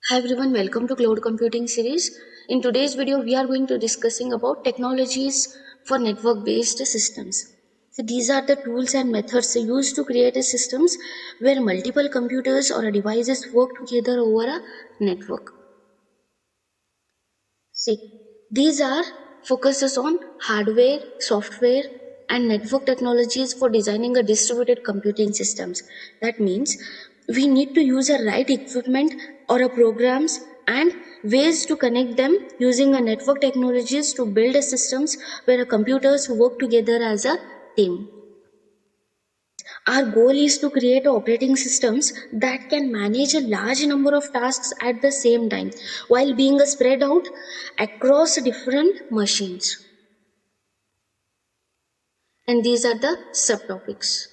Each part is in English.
Hi everyone, welcome to Cloud Computing series. In today's video, we are going to discussing about technologies for network-based systems. So these are the tools and methods used to create a systems where multiple computers or devices work together over a network. See, these are focuses on hardware, software, and network technologies for designing a distributed computing systems. That means we need to use a right equipment or a programs and ways to connect them using a network technologies to build a systems where a computers work together as a team. Our goal is to create operating systems that can manage a large number of tasks at the same time while being spread out across different machines. And these are the subtopics.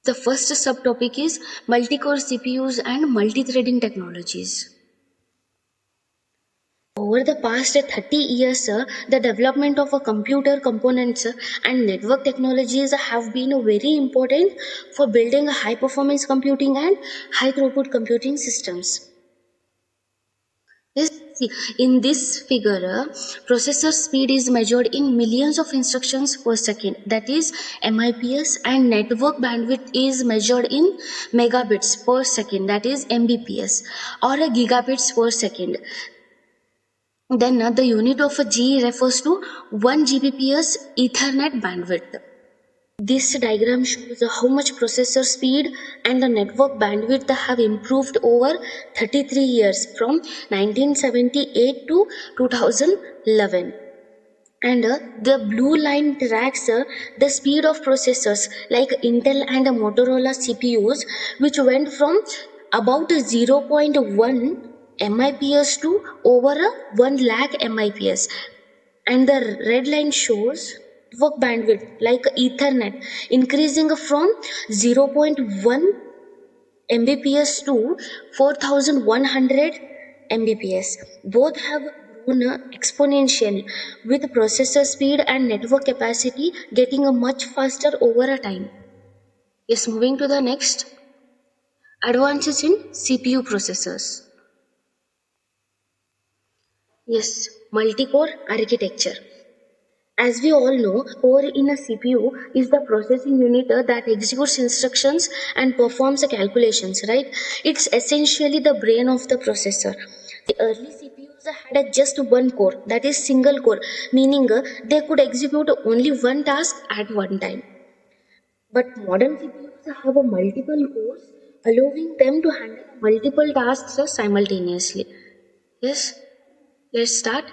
The first subtopic is multi-core CPUs and multi-threading technologies. Over the past 30 years, the development of a computer components and network technologies have been very important for building high performance computing and high throughput computing systems. Yes, see, in this figure, processor speed is measured in millions of instructions per second, that is MIPS, and network bandwidth is measured in megabits per second, that is Mbps, or a gigabits per second. Then the unit of a G refers to 1 Gbps Ethernet bandwidth. This diagram shows how much processor speed and the network bandwidth have improved over 33 years from 1978 to 2011. And the blue line tracks the speed of processors like Intel and Motorola CPUs, which went from about 0.1 MIPS to over 1 lakh MIPS. And the red line shows network bandwidth like Ethernet increasing from 0.1 Mbps to 4100 Mbps. Both have grown exponentially with processor speed and network capacity getting much faster over a time. Yes, moving to the next. Advances in CPU processors. Yes, multi-core architecture. As we all know, core in a CPU is the processing unit that executes instructions and performs the calculations, right? It's essentially the brain of the processor. The early CPUs had just one core, that is single core, meaning they could execute only one task at one time. But modern CPUs have a multiple cores, allowing them to handle multiple tasks simultaneously. Yes, let's start.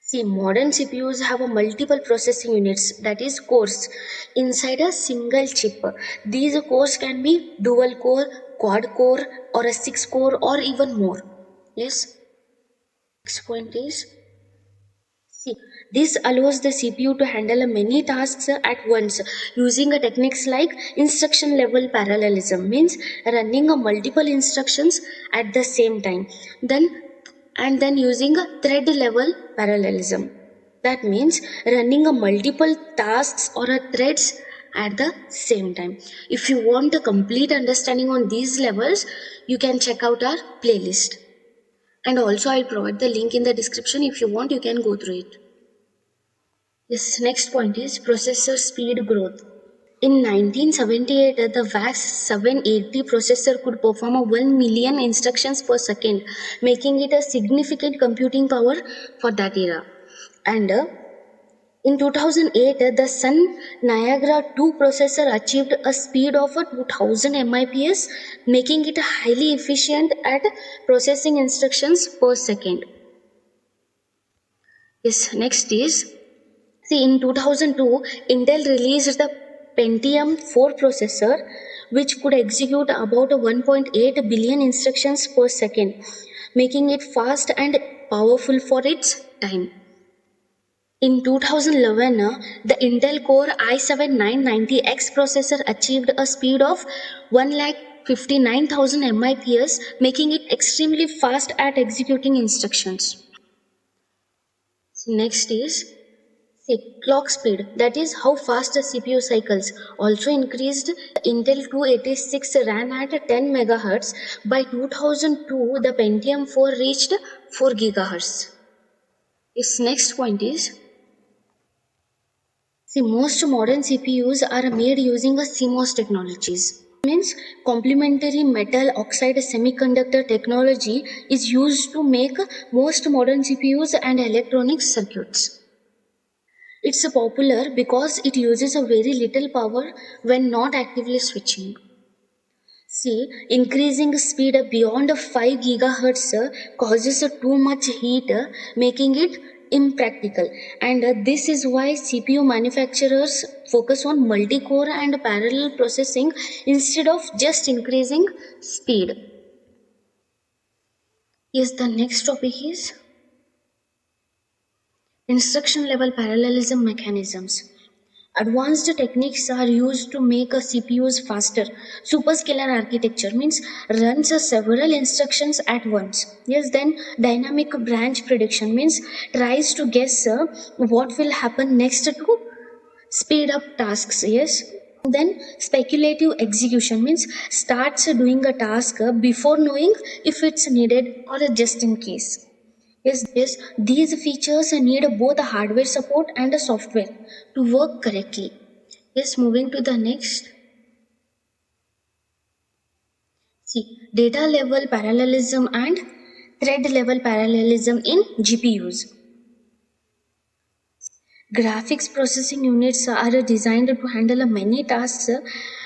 See, modern CPUs have a multiple processing units, that is cores, inside a single chip. These cores can be dual core, quad core, or a 6 core, or even more. Yes. Next point is, see, this allows the CPU to handle many tasks at once using a techniques like instruction level parallelism, means running a multiple instructions at the same time. Then using a thread level parallelism. That means running a multiple tasks or a threads at the same time. If you want a complete understanding on these levels, you can check out our playlist. And also I'll provide the link in the description. If you want, you can go through it. Yes, next point is processor speed growth. In 1978, the VAX 780 processor could perform 1 million instructions per second, making it a significant computing power for that era. And in 2008, the Sun Niagara 2 processor achieved a speed of 2000 MIPS, making it highly efficient at processing instructions per second. Yes, next is, see, in 2002, Intel released the Pentium 4 processor, which could execute about 1.8 billion instructions per second, making it fast and powerful for its time. In 2011, the Intel Core i7-990X processor achieved a speed of 1,59,000 MIPS, making it extremely fast at executing instructions. Next is, See, clock speed, that is how fast the CPU cycles, also increased. Intel 286 ran at 10 MHz. By 2002, the Pentium 4 reached 4 GHz. Its next point is, see, most modern CPUs are made using a CMOS technologies. Means complementary metal oxide semiconductor technology is used to make most modern CPUs and electronic circuits. It's popular because it uses a very little power when not actively switching. See, increasing speed beyond 5 GHz causes too much heat, making it impractical. And this is why CPU manufacturers focus on multi-core and parallel processing instead of just increasing speed. Yes, the next topic is instruction level parallelism mechanisms. Advanced techniques are used to make a CPUs faster. Superscalar architecture means runs several instructions at once. Yes, then dynamic branch prediction means tries to guess what will happen next to speed up tasks. Yes. Then speculative execution means starts doing a task before knowing if it's needed or just in case. Yes, these features need both a hardware support and a software to work correctly. Yes, moving to the next. See, data level parallelism and thread level parallelism in GPUs. Graphics processing units are designed to handle many tasks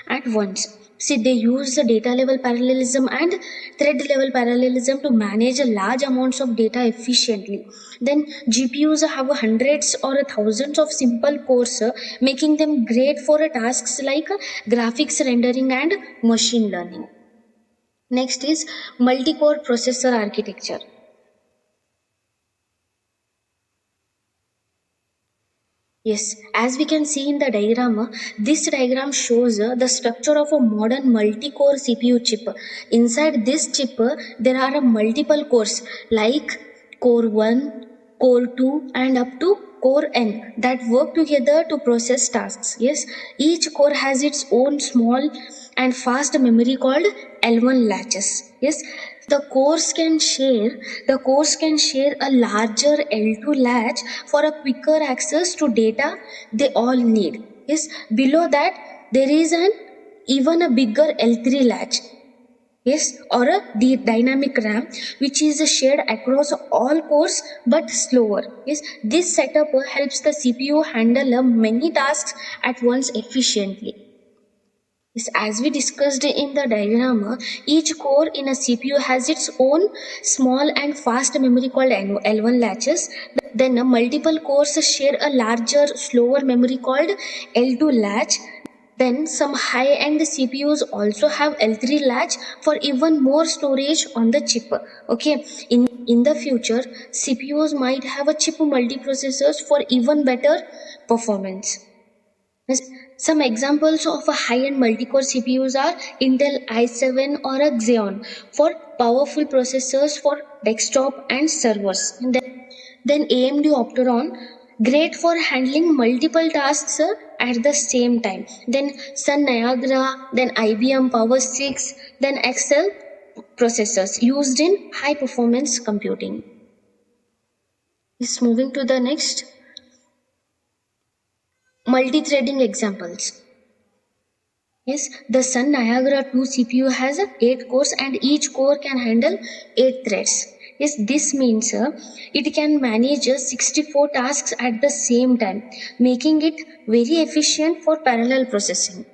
at once. See, they use the data level parallelism and thread level parallelism to manage large amounts of data efficiently. Then GPUs have hundreds or thousands of simple cores, making them great for tasks like graphics rendering and machine learning. Next is multi-core processor architecture. Yes, as we can see in the diagram, this diagram shows the structure of a modern multi-core CPU chip. Inside this chip, there are multiple cores like core 1, core 2 and up to core n that work together to process tasks. Yes, each core has its own small and fast memory called L1 latches. Yes, the cores can share a larger L2 latch for a quicker access to data they all need. Yes, below that there is an even a bigger L3 latch. Yes, or a dynamic RAM which is shared across all cores but slower. Yes, this setup helps the CPU handle many tasks at once efficiently. Yes, as we discussed in the diagram, each core in a CPU has its own small and fast memory called L1 latches. Then multiple cores share a larger, slower memory called L2 latch. Then some high-end CPUs also have L3 latch for even more storage on the chip. Okay, in the future, CPUs might have a chip multiprocessors for even better performance. Some examples of a high-end multi-core CPUs are Intel i7 or a Xeon for powerful processors for desktop and servers. And then AMD Opteron, great for handling multiple tasks at the same time. Then Sun Niagara, then IBM Power 6, then Excel processors used in high performance computing. Is moving to the next. Multi-threading examples. Yes, the Sun Niagara 2 CPU has 8 cores and each core can handle 8 threads. Yes, this means it can manage 64 tasks at the same time, making it very efficient for parallel processing.